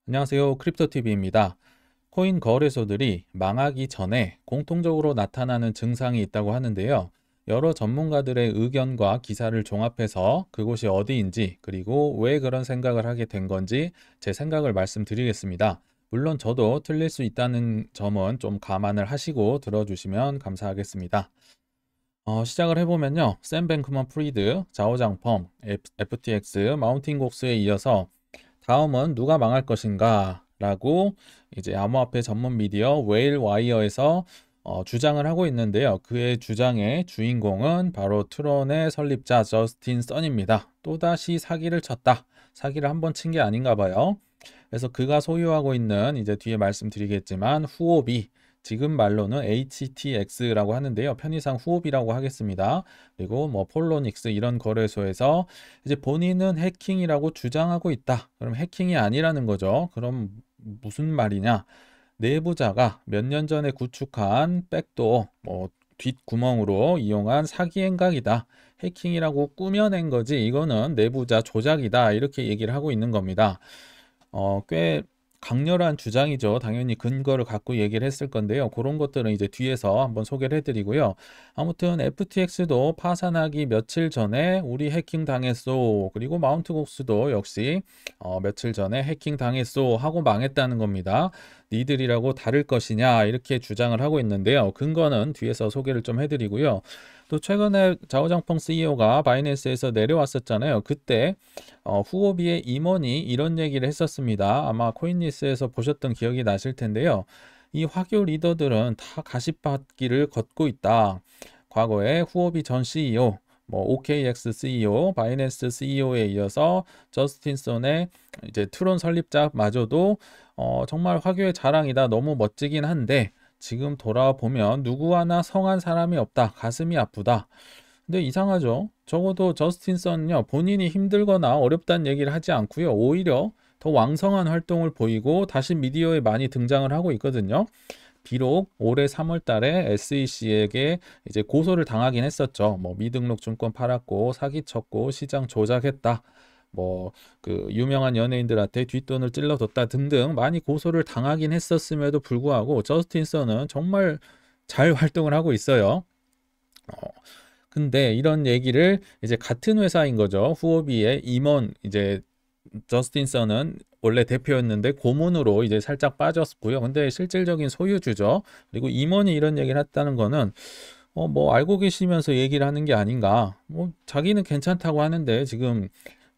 안녕하세요. 크립토TV입니다. 코인 거래소들이 망하기 전에 공통적으로 나타나는 증상이 있다고 하는데요. 여러 전문가들의 의견과 기사를 종합해서 그곳이 어디인지 그리고 왜 그런 생각을 하게 된 건지 제 생각을 말씀드리겠습니다. 물론 저도 틀릴 수 있다는 점은 좀 감안을 하시고 들어주시면 감사하겠습니다. 시작을 해보면요. 샘 뱅크먼 프리드, 자오장펑, FTX, 마운틴 곡스에 이어서 다음은 누가 망할 것인가 라고 이제 암호화폐 전문 미디어 웨일 와이어에서 주장을 하고 있는데요. 그의 주장의 주인공은 바로 트론의 설립자 저스틴 선입니다. 또다시 사기를 쳤다. 사기를 한 번 친 게 아닌가 봐요. 그래서 그가 소유하고 있는 이제 뒤에 말씀드리겠지만 후오비 지금 말로는 HTX라고 하는데요. 편의상 후오비라고 하겠습니다. 그리고 뭐 폴로닉스 이런 거래소에서 이제 본인은 해킹이라고 주장하고 있다. 그럼 해킹이 아니라는 거죠. 그럼 무슨 말이냐? 내부자가 몇 년 전에 구축한 백도어, 뭐 뒷구멍으로 이용한 사기 행각이다. 해킹이라고 꾸며낸 거지. 이거는 내부자 조작이다. 이렇게 얘기를 하고 있는 겁니다. 꽤 강렬한 주장이죠. 당연히 근거를 갖고 얘기를 했을 건데요. 그런 것들은 이제 뒤에서 한번 소개를 해드리고요. 아무튼 FTX도 파산하기 며칠 전에 우리 해킹 당했소. 그리고 마운트곡스도 역시 며칠 전에 해킹 당했소 하고 망했다는 겁니다. 니들이라고 다를 것이냐 이렇게 주장을 하고 있는데요. 근거는 뒤에서 소개를 좀 해드리고요. 또 최근에 자오장펑 CEO가 바이낸스에서 내려왔었잖아요. 그때 후오비의 임원이 이런 얘기를 했었습니다. 아마 코인리스에서 보셨던 기억이 나실 텐데요. 이 화교 리더들은 다 가시밭길을 걷고 있다. 과거에 후오비 전 CEO, 뭐 OKX CEO, 바이낸스 CEO에 이어서 저스틴 son의 이제 트론 설립자마저도 정말 화교의 자랑이다. 너무 멋지긴 한데 지금 돌아보면 누구 하나 성한 사람이 없다. 가슴이 아프다. 근데 이상하죠. 적어도 저스틴 선은요, 본인이 힘들거나 어렵다는 얘기를 하지 않고요. 오히려 더 왕성한 활동을 보이고 다시 미디어에 많이 등장을 하고 있거든요. 비록 올해 3월 달에 SEC에게 이제 고소를 당하긴 했었죠. 뭐 미등록 증권 팔았고 사기쳤고 시장 조작했다. 뭐 그 유명한 연예인들한테 뒷돈을 찔러줬다 등등 많이 고소를 당하긴 했었음에도 불구하고 저스틴 선은 정말 잘 활동을 하고 있어요. 어, 근데 이런 얘기를 이제 같은 회사인 거죠. 후오비의 임원 이제 저스틴 선은 원래 대표였는데 고문으로 이제 살짝 빠졌고요. 근데 실질적인 소유주죠. 그리고 임원이 이런 얘기를 했다는 거는 뭐 알고 계시면서 얘기를 하는 게 아닌가. 뭐 자기는 괜찮다고 하는데 지금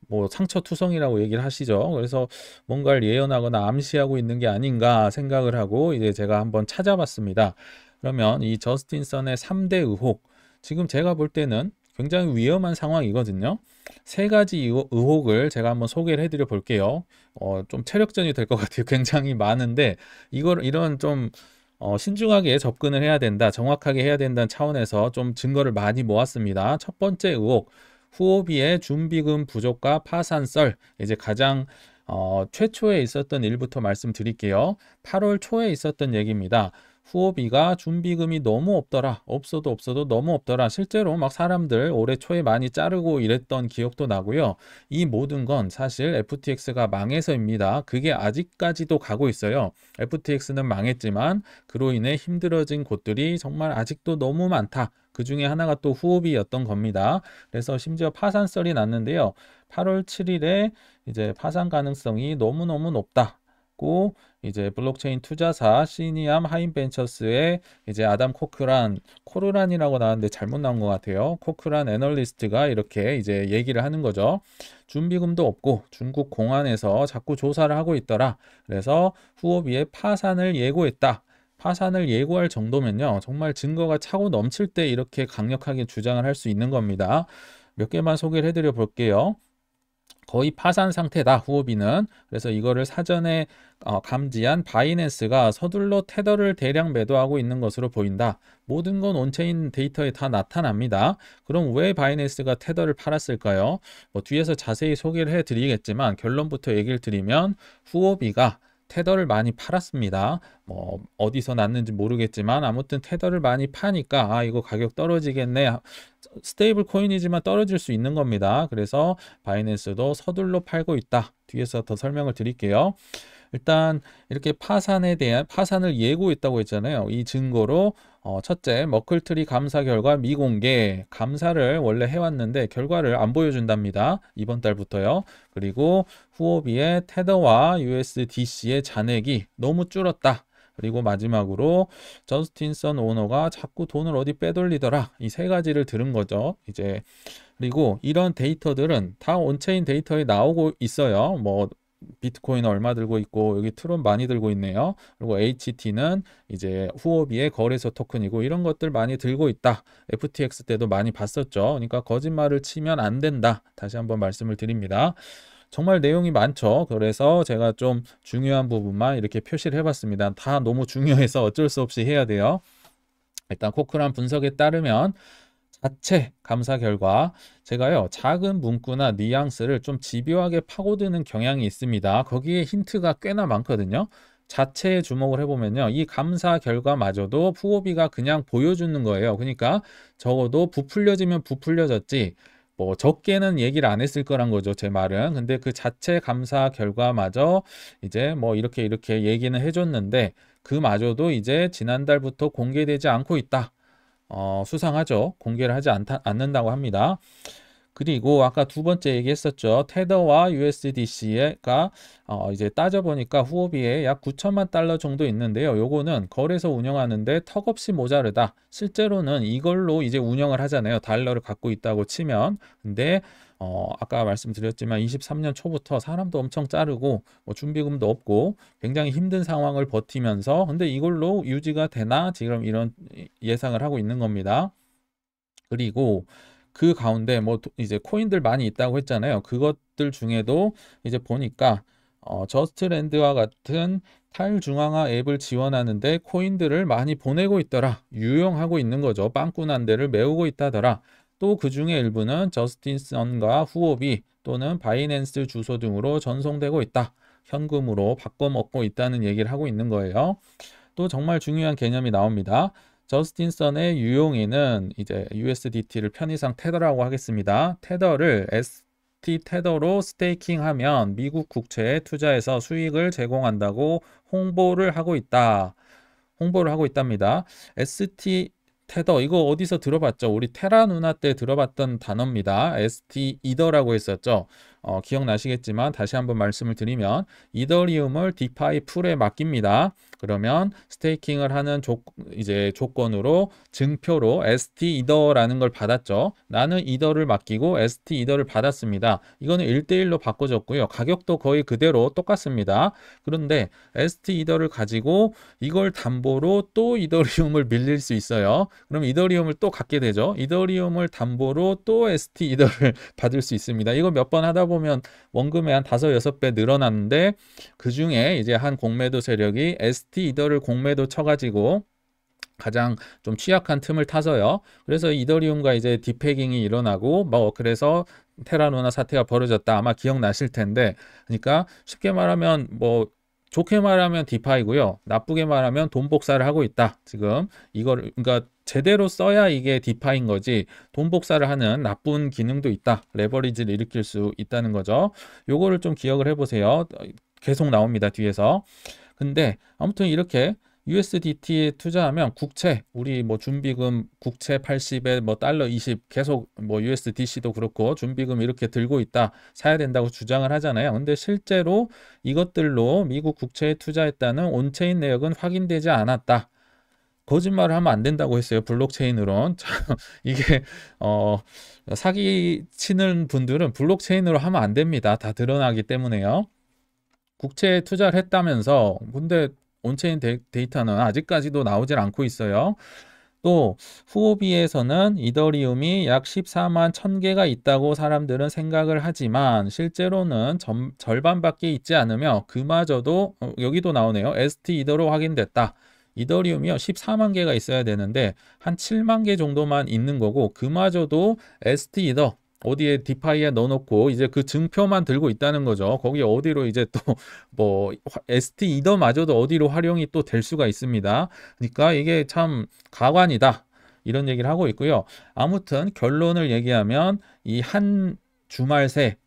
뭐 상처투성이라고 얘기를 하시죠. 그래서 뭔가를 예언하거나 암시하고 있는 게 아닌가 생각을 하고 이제 제가 한번 찾아봤습니다. 그러면 이 저스틴 선의 3대 의혹 지금 제가 볼 때는 굉장히 위험한 상황이거든요. 세 가지 의혹을 제가 한번 소개를 해드려 볼게요. 좀 체력전이 될 것 같아요. 굉장히 많은데 이런 좀 신중하게 접근을 해야 된다, 정확하게 해야 된다는 차원에서 좀 증거를 많이 모았습니다. 첫 번째 의혹, 후오비의 준비금 부족과 파산설. 이제 가장 최초에 있었던 일부터 말씀드릴게요. 8월 초에 있었던 얘기입니다. 후오비가 준비금이 너무 없더라. 없어도 너무 없더라. 실제로 막 사람들 올해 초에 많이 자르고 이랬던 기억도 나고요. 이 모든 건 사실 FTX가 망해서입니다. 그게 아직까지도 가고 있어요. FTX는 망했지만 그로 인해 힘들어진 곳들이 정말 아직도 너무 많다. 그 중에 하나가 또 후오비였던 겁니다. 그래서 심지어 파산설이 났는데요. 8월 7일에 이제 파산 가능성이 너무너무 높다고 이제 블록체인 투자사 시니암 하인벤처스의 이제 아담 코르란이라고 나왔는데 잘못 나온 것 같아요. 코크란 애널리스트가 이렇게 이제 얘기를 하는 거죠. 준비금도 없고 중국 공안에서 자꾸 조사를 하고 있더라. 그래서 후오비의 파산을 예고했다. 파산을 예고할 정도면요. 정말 증거가 차고 넘칠 때 이렇게 강력하게 주장을 할 수 있는 겁니다. 몇 개만 소개를 해드려 볼게요. 거의 파산 상태다, 후오비는. 그래서 이거를 사전에 감지한 바이낸스가 서둘러 테더를 대량 매도하고 있는 것으로 보인다. 모든 건 온체인 데이터에 다 나타납니다. 그럼 왜 바이낸스가 테더를 팔았을까요? 뭐 뒤에서 자세히 소개를 해드리겠지만 결론부터 얘기를 드리면 후오비가 테더를 많이 팔았습니다. 뭐 어디서 났는지 모르겠지만 아무튼 테더를 많이 파니까 이거 가격 떨어지겠네. 스테이블 코인이지만 떨어질 수 있는 겁니다. 그래서 바이낸스도 서둘러 팔고 있다. 뒤에서 더 설명을 드릴게요. 일단 이렇게 파산을 예고했다고 했잖아요. 이 증거로 첫째, 머클트리 감사 결과 미공개. 감사를 원래 해왔는데 결과를 안 보여준답니다. 이번 달부터요. 그리고 후오비의 테더와 USDC의 잔액이 너무 줄었다. 그리고 마지막으로 저스틴 선 오너가 자꾸 돈을 어디 빼돌리더라. 이 세 가지를 들은 거죠. 이제 그리고 이런 데이터들은 다 온체인 데이터에 나오고 있어요. 뭐 비트코인 얼마 들고 있고 여기 트론 많이 들고 있네요. 그리고 HT는 이제 후오비의 거래소 토큰이고 이런 것들 많이 들고 있다. FTX 때도 많이 봤었죠. 그러니까 거짓말을 치면 안 된다. 다시 한번 말씀을 드립니다. 정말 내용이 많죠. 그래서 제가 좀 중요한 부분만 이렇게 표시를 해봤습니다. 다 너무 중요해서 어쩔 수 없이 해야 돼요. 일단 코크란 분석에 따르면 자체 감사 결과 제가요 작은 문구나 뉘앙스를 좀 집요하게 파고드는 경향이 있습니다. 거기에 힌트가 꽤나 많거든요. 자체에 주목을 해보면요, 이 감사 결과마저도 후오비가 그냥 보여주는 거예요. 그러니까 적어도 부풀려지면 부풀려졌지 뭐 적게는 얘기를 안 했을 거란 거죠, 제 말은. 근데 그 자체 감사 결과마저 이제 뭐 이렇게 얘기는 해줬는데 그마저도 이제 지난달부터 공개되지 않고 있다. 수상하죠. 공개를 하지 않는다고 합니다. 그리고 아까 두 번째 얘기했었죠. 테더와 USDC가 이제 따져보니까 후오비에 약 9천만 달러 정도 있는데요. 요거는 거래소 운영하는데 턱없이 모자르다. 실제로는 이걸로 이제 운영을 하잖아요. 달러를 갖고 있다고 치면. 근데 아까 말씀드렸지만 23년 초부터 사람도 엄청 자르고 뭐 준비금도 없고 굉장히 힘든 상황을 버티면서 근데 이걸로 유지가 되나 지금 이런 예상을 하고 있는 겁니다. 그리고 그 가운데 뭐 이제 코인들 많이 있다고 했잖아요. 그것들 중에도 이제 보니까 저스트랜드와 같은 탈중앙화 앱을 지원하는데 코인들을 많이 보내고 있더라. 유용하고 있는 거죠. 빵꾸난 데를 메우고 있다더라. 또 그 중에 일부는 저스틴 선과 후오비 또는 바이낸스 주소 등으로 전송되고 있다. 현금으로 바꿔 먹고 있다는 얘기를 하고 있는 거예요. 또 정말 중요한 개념이 나옵니다. 저스틴 선의 유용인은 이제 USDT를 편의상 테더라고 하겠습니다. 테더를 ST 테더로 스테이킹하면 미국 국채에 투자해서 수익을 제공한다고 홍보를 하고 있답니다. ST 테더 이거 어디서 들어봤죠? 우리 테라 누나 때 들어봤던 단어입니다. ST 이더라고 했었죠. 기억나시겠지만 다시 한번 말씀을 드리면 이더리움을 디파이 풀에 맡깁니다. 그러면 스테이킹을 하는 이제 조건으로 증표로 ST 이더라는 걸 받았죠. 나는 이더를 맡기고 ST 이더를 받았습니다. 이거는 1대1로 바꿔줬고요. 가격도 거의 그대로 똑같습니다. 그런데 ST 이더를 가지고 이걸 담보로 또 이더리움을 빌릴 수 있어요. 그럼 이더리움을 또 갖게 되죠. 이더리움을 담보로 또 ST 이더를 받을 수 있습니다. 이거 몇 번 하다 보면 원금의 한 5-6배 늘어났는데 그 중에 이제 한 공매도 세력이 ST 이더를 공매도 쳐가지고 가장 좀 취약한 틈을 타서요. 그래서 이더리움과 이제 디패깅이 일어나고 뭐 그래서 테라루나 사태가 벌어졌다. 아마 기억나실 텐데, 그러니까 쉽게 말하면 뭐 좋게 말하면 디파이고요. 나쁘게 말하면 돈 복사를 하고 있다. 지금 이걸 그러니까 제대로 써야 이게 디파인 거지. 돈 복사를 하는 나쁜 기능도 있다. 레버리지를 일으킬 수 있다는 거죠. 요거를 좀 기억을 해보세요. 계속 나옵니다. 뒤에서. 근데 아무튼 이렇게 USDT에 투자하면 국채, 우리 뭐 준비금 국채 80에 뭐 달러 20 계속 뭐 USDC도 그렇고 준비금 이렇게 들고 있다. 사야 된다고 주장을 하잖아요. 근데 실제로 이것들로 미국 국채에 투자했다는 온체인 내역은 확인되지 않았다. 거짓말을 하면 안 된다고 했어요. 블록체인으론. 이게 사기 치는 분들은 블록체인으로 하면 안 됩니다. 다 드러나기 때문에요. 국채에 투자를 했다면서 근데 온체인 데이터는 아직까지도 나오질 않고 있어요. 또 후오비에서는 이더리움이 약 14만 1000개가 있다고 사람들은 생각을 하지만 실제로는 절반밖에 있지 않으며 그마저도 여기도 나오네요. ST 이더로 확인됐다. 이더리움이요 14만 개가 있어야 되는데 한 7만 개 정도만 있는 거고 그마저도 ST 이더 어디에 디파이에 넣어놓고 이제 그 증표만 들고 있다는 거죠. 거기 어디로 이제 또 뭐 ST 이더마저도 어디로 활용이 또 될 수가 있습니다. 그러니까 이게 참 가관이다. 이런 얘기를 하고 있고요. 아무튼 결론을 얘기하면 이 한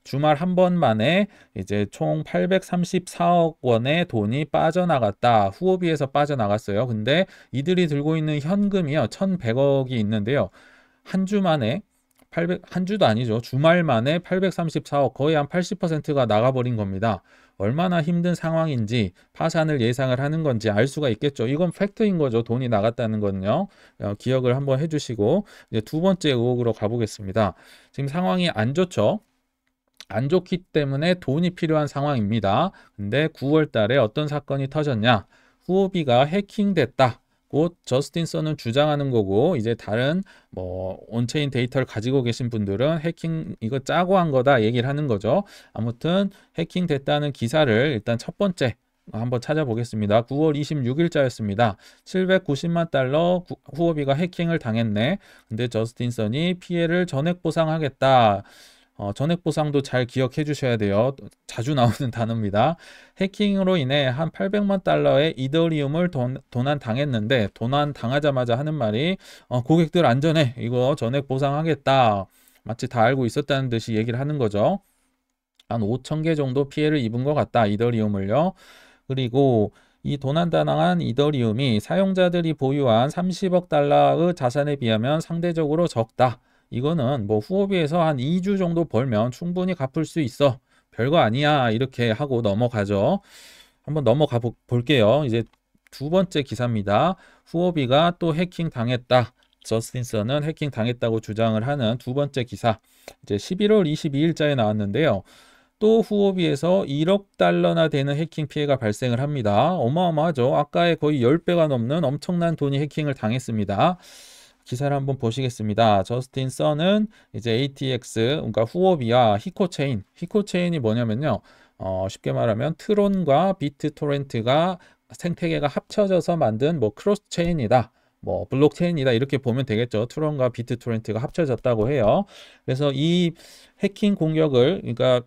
주말 한 번만에 이제 총 834억 원의 돈이 빠져나갔다. 후오비에서 빠져나갔어요. 근데 이들이 들고 있는 현금이요. 1,100억이 있는데요. 한 주 만에 한 주도 아니죠. 주말 만에 834억, 거의 한 80%가 나가버린 겁니다. 얼마나 힘든 상황인지 파산을 예상을 하는 건지 알 수가 있겠죠. 이건 팩트인 거죠. 돈이 나갔다는 거는요. 기억을 한번 해주시고 이제 두 번째 의혹으로 가보겠습니다. 지금 상황이 안 좋죠. 안 좋기 때문에 돈이 필요한 상황입니다. 근데 9월 달에 어떤 사건이 터졌냐? 후오비가 해킹됐다. 곧 저스틴 선은 주장하는 거고, 이제 다른 뭐 온체인 데이터를 가지고 계신 분들은 해킹 이거 짜고 한 거다 얘기를 하는 거죠. 아무튼 해킹됐다는 기사를 일단 첫 번째 한번 찾아보겠습니다. 9월 26일자였습니다. 790만 달러 후오비가 해킹을 당했네. 근데 저스틴 선이 피해를 전액 보상하겠다. 전액 보상도 잘 기억해 주셔야 돼요. 자주 나오는 단어입니다. 해킹으로 인해 한 800만 달러의 이더리움을 도난 당했는데, 도난 당하자마자 하는 말이 고객들 안전해. 이거 전액 보상하겠다. 마치 다 알고 있었다는 듯이 얘기를 하는 거죠. 한 5천 개 정도 피해를 입은 것 같다. 이더리움을요. 그리고 이 도난당한 이더리움이 사용자들이 보유한 30억 달러의 자산에 비하면 상대적으로 적다. 이거는 뭐 후오비에서 한 2주 정도 벌면 충분히 갚을 수 있어. 별거 아니야. 이렇게 하고 넘어가죠. 한번 넘어가 볼게요. 이제 두 번째 기사입니다. 후오비가 또 해킹 당했다. 저스틴 선은 해킹 당했다고 주장을 하는 두 번째 기사. 이제 11월 22일자에 나왔는데요. 또 후오비에서 1억 달러나 되는 해킹 피해가 발생을 합니다. 어마어마하죠. 아까의 거의 10배가 넘는 엄청난 돈이 해킹을 당했습니다. 기사를 한번 보시겠습니다. 저스틴 선은 이제 ATX, 그러니까 후오비와 히코체인이 뭐냐면요. 쉽게 말하면 트론과 비트토렌트가 생태계가 합쳐져서 만든 뭐 크로스 체인이다. 뭐 블록체인이다 이렇게 보면 되겠죠. 트론과 비트토렌트가 합쳐졌다고 해요. 그래서 이 해킹 공격을 그러니까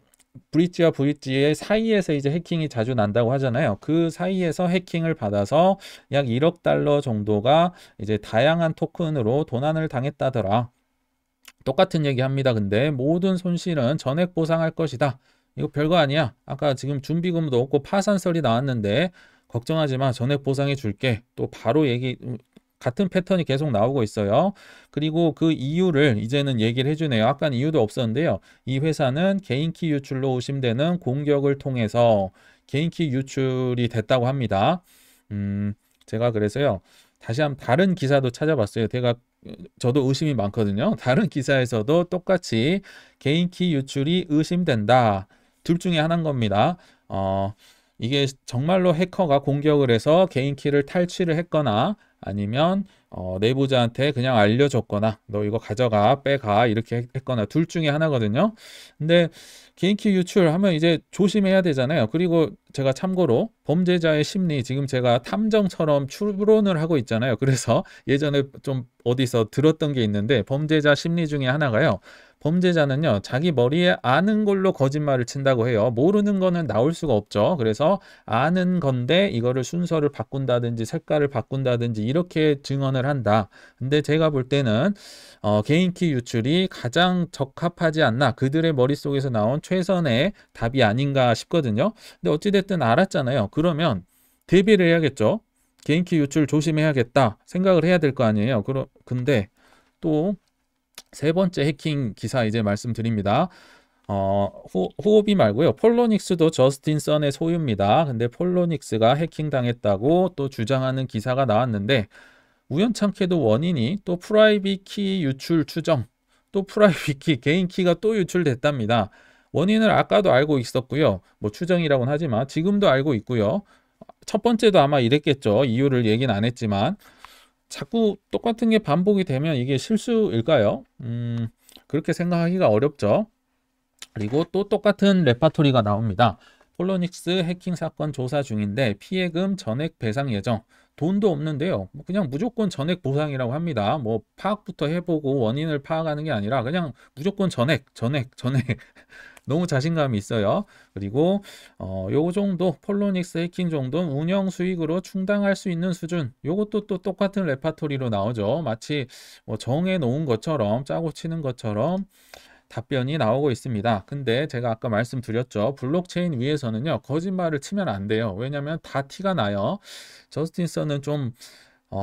브릿지와 브릿지의 사이에서 이제 해킹이 자주 난다고 하잖아요. 그 사이에서 해킹을 받아서 약 1억 달러 정도가 이제 다양한 토큰으로 도난을 당했다더라. 똑같은 얘기 합니다. 근데 모든 손실은 전액 보상할 것이다. 이거 별거 아니야. 아까 지금 준비금도 없고 파산설이 나왔는데 걱정하지 마. 전액 보상해 줄게. 또 바로 같은 패턴이 계속 나오고 있어요. 그리고 그 이유를 이제는 얘기를 해주네요. 아까는 이유도 없었는데요. 이 회사는 개인키 유출로 의심되는 공격을 통해서 개인키 유출이 됐다고 합니다. 제가 그래서요. 다시 한번 다른 기사도 찾아봤어요. 저도 의심이 많거든요. 다른 기사에서도 똑같이 개인키 유출이 의심된다. 둘 중에 하나인 겁니다. 이게 정말로 해커가 공격을 해서 개인키를 탈취를 했거나 아니면 내부자한테 그냥 알려줬거나 너 이거 가져가 빼가 이렇게 했거나 둘 중에 하나거든요. 근데 개인키 유출하면 이제 조심해야 되잖아요. 그리고 제가 참고로 범죄자의 심리 지금 제가 탐정처럼 추론을 하고 있잖아요. 그래서 예전에 좀 어디서 들었던 게 있는데 범죄자 심리 중에 하나가요. 범죄자는요, 자기 머리에 아는 걸로 거짓말을 친다고 해요. 모르는 거는 나올 수가 없죠. 그래서 아는 건데 이거를 순서를 바꾼다든지 색깔을 바꾼다든지 이렇게 증언을 한다. 근데 제가 볼 때는 개인키 유출이 가장 적합하지 않나, 그들의 머릿속에서 나온 최선의 답이 아닌가 싶거든요. 근데 어찌됐든 알았잖아요. 그러면 대비를 해야겠죠. 개인키 유출 조심해야겠다 생각을 해야 될 거 아니에요. 근데 또 세 번째 해킹 기사 이제 말씀드립니다. 후오비 말고요. 폴로닉스도 저스틴 선의 소유입니다. 근데 폴로닉스가 해킹당했다고 또 주장하는 기사가 나왔는데 우연찮게도 원인이 또 프라이빗 키 유출 추정, 또 프라이빗 키, 개인 키가 또 유출됐답니다. 원인을 아까도 알고 있었고요. 뭐 추정이라고는 하지만 지금도 알고 있고요. 첫 번째도 아마 이랬겠죠. 이유를 얘기는 안 했지만 자꾸 똑같은 게 반복이 되면 이게 실수일까요? 그렇게 생각하기가 어렵죠. 그리고 또 똑같은 레파토리가 나옵니다. 폴로닉스 해킹 사건 조사 중인데 피해금 전액 배상 예정. 돈도 없는데요. 그냥 무조건 전액 보상이라고 합니다. 뭐 파악부터 해보고 원인을 파악하는 게 아니라 그냥 무조건 전액. 너무 자신감이 있어요. 그리고 요 정도 폴로닉스 해킹 정도는 운영 수익으로 충당할 수 있는 수준. 요것도 또 똑같은 레파토리로 나오죠. 마치 뭐 정해 놓은 것처럼 짜고 치는 것처럼 답변이 나오고 있습니다. 근데 제가 아까 말씀드렸죠. 블록체인 위에서는요, 거짓말을 치면 안 돼요. 왜냐면 다 티가 나요. 저스틴 선은 좀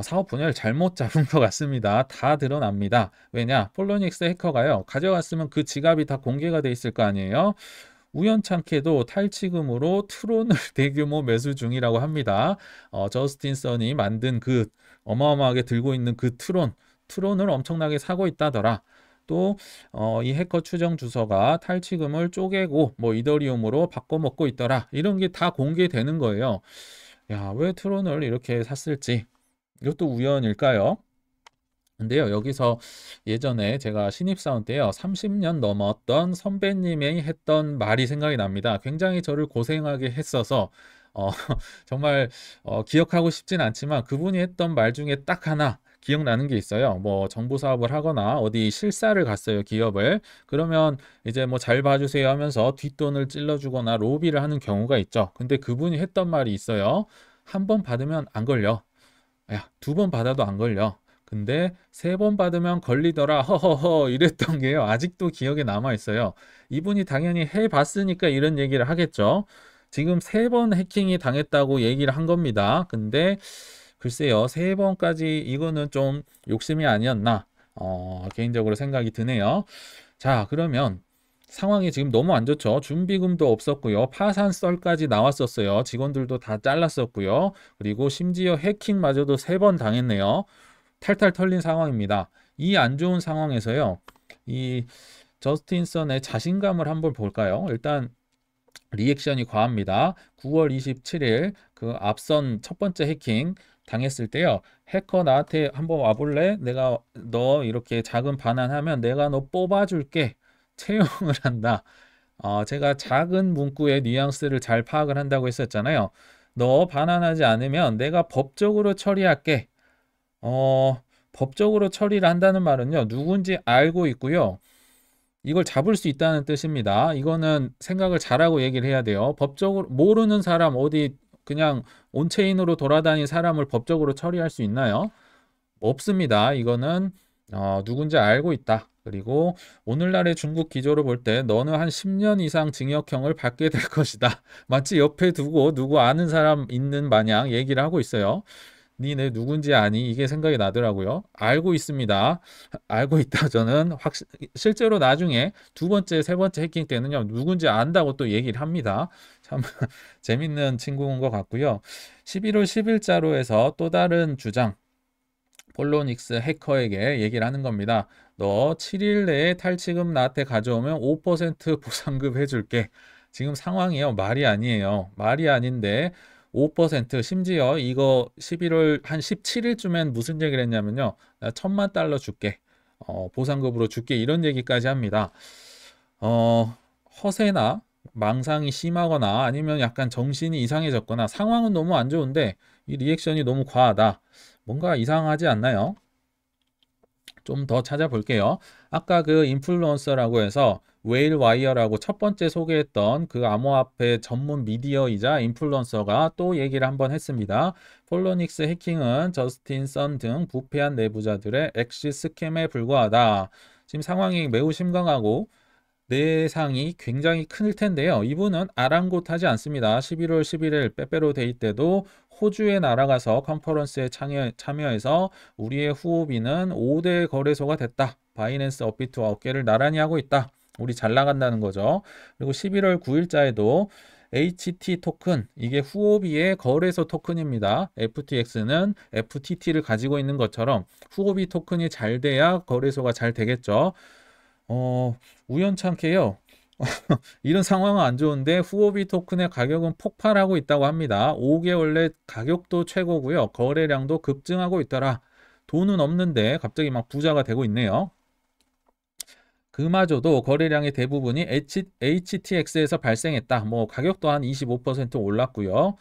사업 분야를 잘못 잡은 것 같습니다. 다 드러납니다. 왜냐? 폴로닉스 해커가요, 가져갔으면 그 지갑이 다 공개가 돼 있을 거 아니에요? 우연찮게도 탈취금으로 트론을 대규모 매수 중이라고 합니다. 저스틴 선이 만든 그 어마어마하게 들고 있는 그 트론을 엄청나게 사고 있다더라. 또 이 해커 추정 주소가 탈취금을 쪼개고 뭐 이더리움으로 바꿔먹고 있더라. 이런 게 다 공개되는 거예요. 야, 왜 트론을 이렇게 샀을지. 이것도 우연일까요? 근데요, 여기서 예전에 제가 신입사원 때요, 30년 넘었던 선배님이 했던 말이 생각이 납니다. 굉장히 저를 고생하게 했어서, 어, 정말, 기억하고 싶진 않지만 그분이 했던 말 중에 딱 하나 기억나는 게 있어요. 뭐, 정보 사업을 하거나 어디 실사를 갔어요, 기업을. 그러면 이제 뭐 잘 봐주세요 하면서 뒷돈을 찔러주거나 로비를 하는 경우가 있죠. 근데 그분이 했던 말이 있어요. 한 번 받으면 안 걸려. 야, 두 번 받아도 안 걸려. 근데 세 번 받으면 걸리더라. 허허허 이랬던 게요. 아직도 기억에 남아 있어요. 이분이 당연히 해봤으니까 이런 얘기를 하겠죠. 지금 세 번 해킹이 당했다고 얘기를 한 겁니다. 근데 글쎄요. 세 번까지 이거는 좀 욕심이 아니었나. 개인적으로 생각이 드네요. 자, 그러면 상황이 지금 너무 안 좋죠. 준비금도 없었고요. 파산 썰까지 나왔었어요. 직원들도 다 잘랐었고요. 그리고 심지어 해킹마저도 세 번 당했네요. 탈탈 털린 상황입니다. 이 안 좋은 상황에서요, 이 저스틴 선의 자신감을 한번 볼까요? 일단 리액션이 과합니다. 9월 27일 그 앞선 첫 번째 해킹 당했을 때요. 해커 나한테 한번 와볼래? 내가 너 이렇게 작은 반환하면 내가 너 뽑아줄게. 채용을 한다. 제가 작은 문구의 뉘앙스를 잘 파악을 한다고 했었잖아요. 너 반환하지 않으면 내가 법적으로 처리할게. 법적으로 처리를 한다는 말은요, 누군지 알고 있고요. 이걸 잡을 수 있다는 뜻입니다. 이거는 생각을 잘하고 얘기를 해야 돼요. 법적으로 모르는 사람 어디 그냥 온체인으로 돌아다니는 사람을 법적으로 처리할 수 있나요? 없습니다. 이거는 누군지 알고 있다. 그리고 오늘날의 중국 기조로 볼 때 너는 한 10년 이상 징역형을 받게 될 것이다. 마치 옆에 두고 누구 아는 사람 있는 마냥 얘기를 하고 있어요. 니네 누군지 아니? 이게 생각이 나더라고요. 알고 있습니다. 알고 있다. 저는 실제로 나중에 두 번째, 세 번째 해킹 때는요, 누군지 안다고 또 얘기를 합니다. 참 재밌는 친구인 것 같고요. 11월 10일자로 해서 또 다른 주장, 폴로닉스 해커에게 얘기를 하는 겁니다. 너 7일 내에 탈취금 나한테 가져오면 5% 보상금 해줄게. 지금 상황이요. 말이 아니에요. 말이 아닌데 5% 심지어 이거 11월 한 17일쯤엔 무슨 얘기를 했냐면요. 나 $1000만 줄게. 보상금으로 줄게. 이런 얘기까지 합니다. 허세나 망상이 심하거나 아니면 약간 정신이 이상해졌거나 상황은 너무 안 좋은데 이 리액션이 너무 과하다. 뭔가 이상하지 않나요? 좀 더 찾아볼게요. 아까 그 인플루언서라고 해서 웨일 와이어라고 첫 번째 소개했던 그 암호화폐 전문 미디어이자 인플루언서가 또 얘기를 한번 했습니다. 폴로닉스 해킹은 저스틴 선 등 부패한 내부자들의 엑시 스캠에 불과하다. 지금 상황이 매우 심각하고 내상이 굉장히 클 텐데요. 이분은 아랑곳하지 않습니다. 11월 11일 빼빼로데이 때도 호주에 날아가서 컨퍼런스에 참여해서 우리의 후오비는 5대 거래소가 됐다. 바이낸스, 업비트와 어깨를 나란히 하고 있다. 우리 잘 나간다는 거죠. 그리고 11월 9일자에도 HT 토큰, 이게 후오비의 거래소 토큰입니다. FTX는 FTT를 가지고 있는 것처럼 후오비 토큰이 잘 돼야 거래소가 잘 되겠죠. 우연찮게요. 이런 상황은 안 좋은데 후오비 토큰의 가격은 폭발하고 있다고 합니다. 5개월 내 가격도 최고고요. 거래량도 급증하고 있더라. 돈은 없는데 갑자기 막 부자가 되고 있네요. 그마저도 거래량의 대부분이 HTX에서 발생했다. 뭐 가격도 한 25% 올랐고요.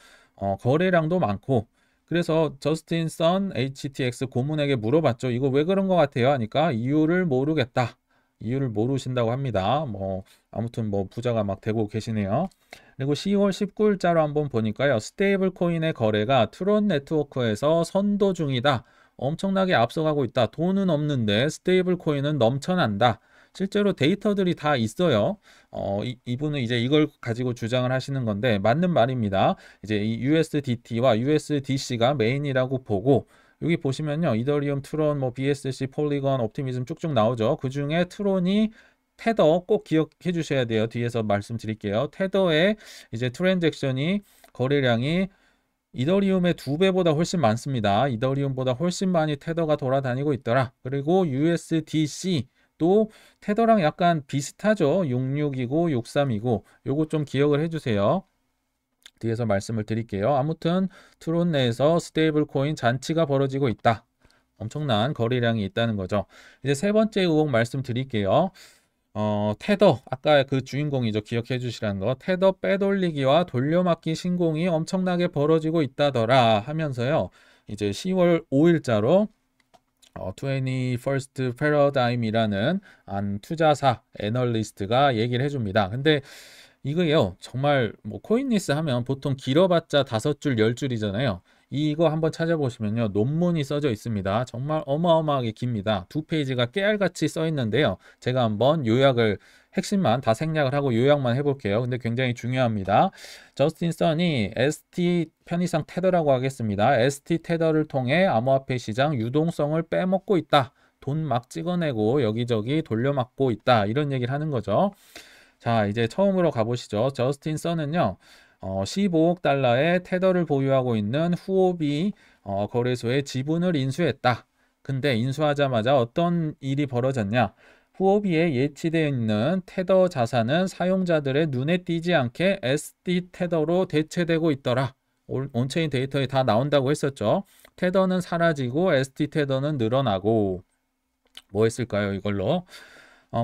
거래량도 많고. 그래서 저스틴 선 HTX 고문에게 물어봤죠. 이거 왜 그런 것 같아요? 하니까 이유를 모르겠다. 이유를 모르신다고 합니다. 뭐 아무튼 뭐 부자가 막 되고 계시네요. 그리고 10월 19일자로 한번 보니까요. 스테이블 코인의 거래가 트론 네트워크에서 선도 중이다. 엄청나게 앞서가고 있다. 돈은 없는데 스테이블 코인은 넘쳐난다. 실제로 데이터들이 다 있어요. 이분은 이제 이걸 가지고 주장을 하시는 건데 맞는 말입니다. 이제 이 USDT와 USDC가 메인이라고 보고 여기 보시면요. 이더리움, 트론, 뭐 BSC, 폴리건, 옵티미즘 쭉쭉 나오죠. 그 중에 트론이 테더 꼭 기억해 주셔야 돼요. 뒤에서 말씀드릴게요. 테더의 이제 트랜잭션이 거래량이 이더리움의 2배보다 훨씬 많습니다. 이더리움보다 훨씬 많이 테더가 돌아다니고 있더라. 그리고 USDC도 테더랑 약간 비슷하죠. 66이고 63이고 요거 좀 기억을 해주세요. 뒤에서 말씀을 드릴게요. 아무튼 트론 내에서 스테이블 코인 잔치가 벌어지고 있다. 엄청난 거래량이 있다는 거죠. 이제 세 번째 의혹 말씀드릴게요. 테더, 아까 그 주인공이죠. 기억해 주시라는 거. 테더 빼돌리기와 돌려막기 신공이 엄청나게 벌어지고 있다더라 하면서요. 이제 10월 5일자로 21st Paradigm이라는 한 투자사 애널리스트가 얘기를 해줍니다. 근데 이거요, 정말 뭐 코인리스 하면 보통 길어봤자 5줄, 10줄이잖아요. 이거 한번 찾아보시면요, 논문이 써져 있습니다. 정말 어마어마하게 깁니다. 2페이지가 깨알같이 써 있는데요. 제가 한번 요약을 핵심만 다 생략을 하고 요약만 해볼게요. 근데 굉장히 중요합니다. 저스틴 선이 ST 편의상 테더라고 하겠습니다. ST 테더를 통해 암호화폐 시장 유동성을 빼먹고 있다. 돈 막 찍어내고 여기저기 돌려막고 있다. 이런 얘기를 하는 거죠. 자, 이제 처음으로 가보시죠. 저스틴 선은요, 15억 달러의 테더를 보유하고 있는 후오비 거래소에 지분을 인수했다. 근데 인수하자마자 어떤 일이 벌어졌냐? 후오비에 예치되어 있는 테더 자산은 사용자들의 눈에 띄지 않게 SD 테더로 대체되고 있더라. 온체인 데이터에 다 나온다고 했었죠. 테더는 사라지고 SD 테더는 늘어나고 뭐 했을까요, 이걸로?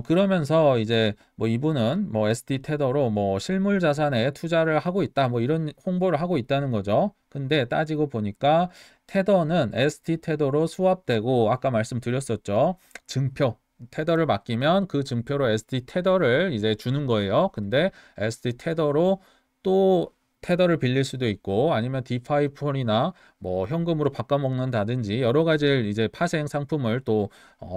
그러면서 이제 뭐 이분은 뭐 SD 테더로 뭐 실물 자산에 투자를 하고 있다. 뭐 이런 홍보를 하고 있다는 거죠. 근데 따지고 보니까 테더는 SD 테더로 수합되고 아까 말씀드렸었죠. 증표. 테더를 맡기면 그 증표로 SD 테더를 이제 주는 거예요. 근데 SD 테더로 또 테더를 빌릴 수도 있고 아니면 디파이 폴이나 뭐 현금으로 바꿔먹는다든지 여러 가지 이제 파생 상품을 또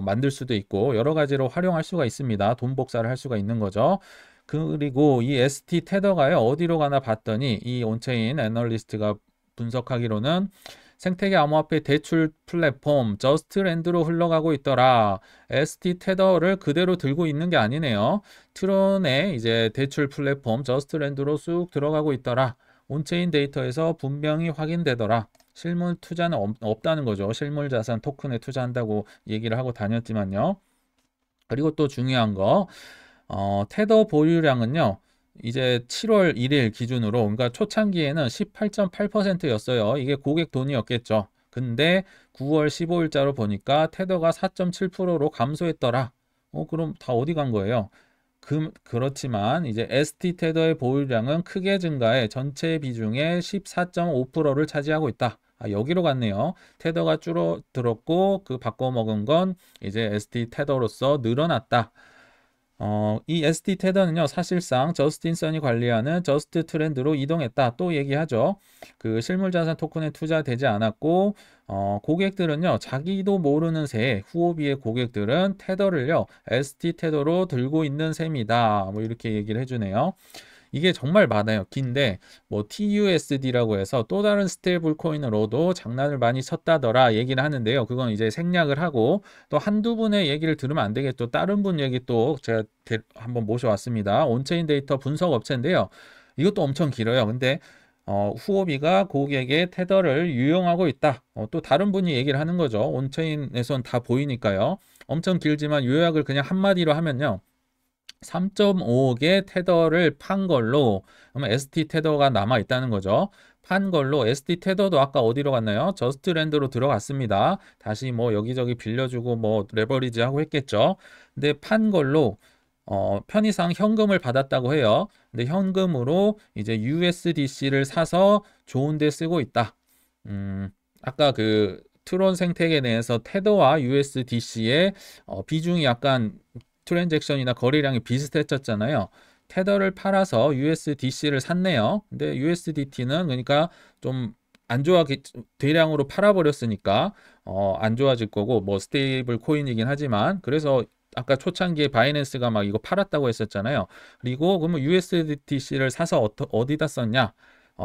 만들 수도 있고 여러 가지로 활용할 수가 있습니다. 돈 복사를 할 수가 있는 거죠. 그리고 이 ST 테더가요 어디로 가나 봤더니 이 온체인 애널리스트가 분석하기로는 생태계 암호화폐 대출 플랫폼 저스트랜드로 흘러가고 있더라. ST 테더를 그대로 들고 있는 게 아니네요. 트론의 이제 대출 플랫폼 저스트랜드로 쑥 들어가고 있더라. 온체인 데이터에서 분명히 확인되더라. 실물 투자는 없다는 거죠. 실물 자산 토큰에 투자한다고 얘기를 하고 다녔지만요. 그리고 또 중요한 거, 테더 보유량은요. 이제 7월 1일 기준으로 그러니까 초창기에는 18.8%였어요. 이게 고객 돈이었겠죠. 근데 9월 15일자로 보니까 테더가 4.7%로 감소했더라. 그럼 다 어디 간 거예요? 그렇지만 이제 ST 테더의 보유량은 크게 증가해 전체 비중의 14.5%를 차지하고 있다. 여기로 갔네요. 테더가 줄어들었고 그 바꿔먹은 건 이제 ST 테더로서 늘어났다. 이 ST 테더는요, 사실상 저스틴 선이 관리하는 저스트 트렌드로 이동했다. 또 얘기하죠. 그 실물자산 토큰에 투자되지 않았고, 고객들은요, 자기도 모르는 새에 후오비의 고객들은 테더를요, ST 테더로 들고 있는 셈이다. 뭐 이렇게 얘기를 해주네요. 이게 정말 많아요. 긴데 뭐 TUSD라고 해서 또 다른 스테이블 코인으로도 장난을 많이 쳤다더라 얘기를 하는데요. 그건 이제 생략을 하고 또 한두 분의 얘기를 들으면 안 되겠죠. 다른 분 얘기 또 제가 한번 모셔왔습니다. 온체인 데이터 분석 업체인데요. 이것도 엄청 길어요. 근데 후오비가 고객의 테더를 유용하고 있다. 또 다른 분이 얘기를 하는 거죠. 온체인에선 다 보이니까요. 엄청 길지만 요약을 그냥 한마디로 하면요. 3.5억의 테더를 판 걸로 그러면 ST 테더가 남아 있다는 거죠. 판 걸로 ST 테더도 아까 어디로 갔나요? 저스트랜드로 들어갔습니다. 다시 뭐 여기저기 빌려주고 뭐 레버리지 하고 했겠죠. 근데 판 걸로 편의상 현금을 받았다고 해요. 근데 현금으로 이제 USDC를 사서 좋은 데 쓰고 있다. 아까 그 트론 생태계 내에서 테더와 USDC의 비중이 약간 트랜잭션이나 거래량이 비슷했었잖아요. 테더를 팔아서 USDC를 샀네요. 근데 USDT는 그러니까 좀 안 좋아하게 대량으로 팔아버렸으니까 안 좋아질 거고 뭐 스테이블 코인이긴 하지만 그래서 아까 초창기에 바이낸스가 막 이거 팔았다고 했었잖아요. 그리고 그러면 USDTC를 사서 어디다 썼냐?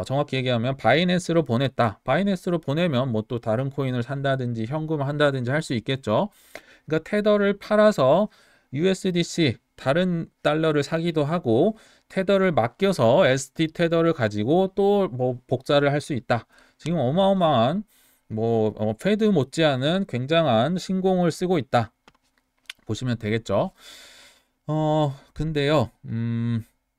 정확히 얘기하면 바이낸스로 보냈다. 바이낸스로 보내면 뭐 또 다른 코인을 산다든지 현금을 한다든지 할 수 있겠죠. 그러니까 테더를 팔아서 USDC 다른 달러를 사기도 하고 테더를 맡겨서 ST 테더를 가지고 또 뭐 복사를 할 수 있다. 지금 어마어마한 뭐 페드 못지않은 굉장한 신공을 쓰고 있다. 보시면 되겠죠. 근데요,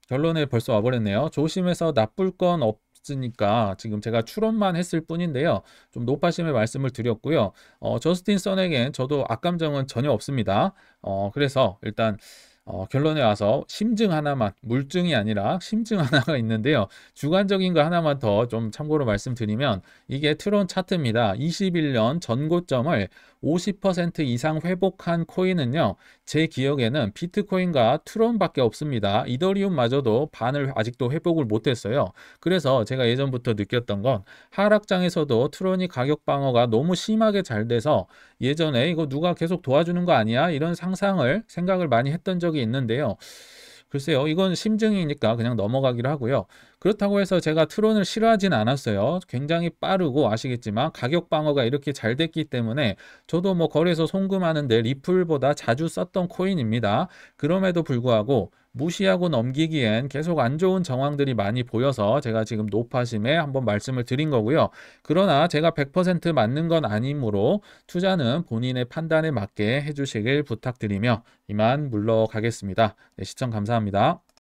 결론에 벌써 와버렸네요. 조심해서 나쁠 건 없으니까 지금 제가 추론만 했을 뿐인데요. 좀 노파심의 말씀을 드렸고요. 저스틴 선에겐 저도 악감정은 전혀 없습니다. 그래서 일단 결론에 와서 심증 하나만, 물증이 아니라 심증 하나가 있는데요. 주관적인 거 하나만 더 좀 참고로 말씀드리면 이게 트론 차트입니다. 21년 전고점을 50% 이상 회복한 코인은요. 제 기억에는 비트코인과 트론밖에 없습니다. 이더리움마저도 반을 아직도 회복을 못했어요. 그래서 제가 예전부터 느꼈던 건 하락장에서도 트론이 가격 방어가 너무 심하게 잘 돼서 예전에 이거 누가 계속 도와주는 거 아니야? 이런 생각을 많이 했던 적이 있는데요. 글쎄요, 이건 심증이니까 그냥 넘어가기로 하고요. 그렇다고 해서 제가 트론을 싫어하진 않았어요. 굉장히 빠르고 아시겠지만 가격 방어가 이렇게 잘 됐기 때문에 저도 뭐 거래소 송금하는데 리플보다 자주 썼던 코인입니다. 그럼에도 불구하고 무시하고 넘기기엔 계속 안 좋은 정황들이 많이 보여서 제가 지금 노파심에 한번 말씀을 드린 거고요. 그러나 제가 100% 맞는 건 아니므로 투자는 본인의 판단에 맞게 해주시길 부탁드리며 이만 물러가겠습니다. 네, 시청 감사합니다.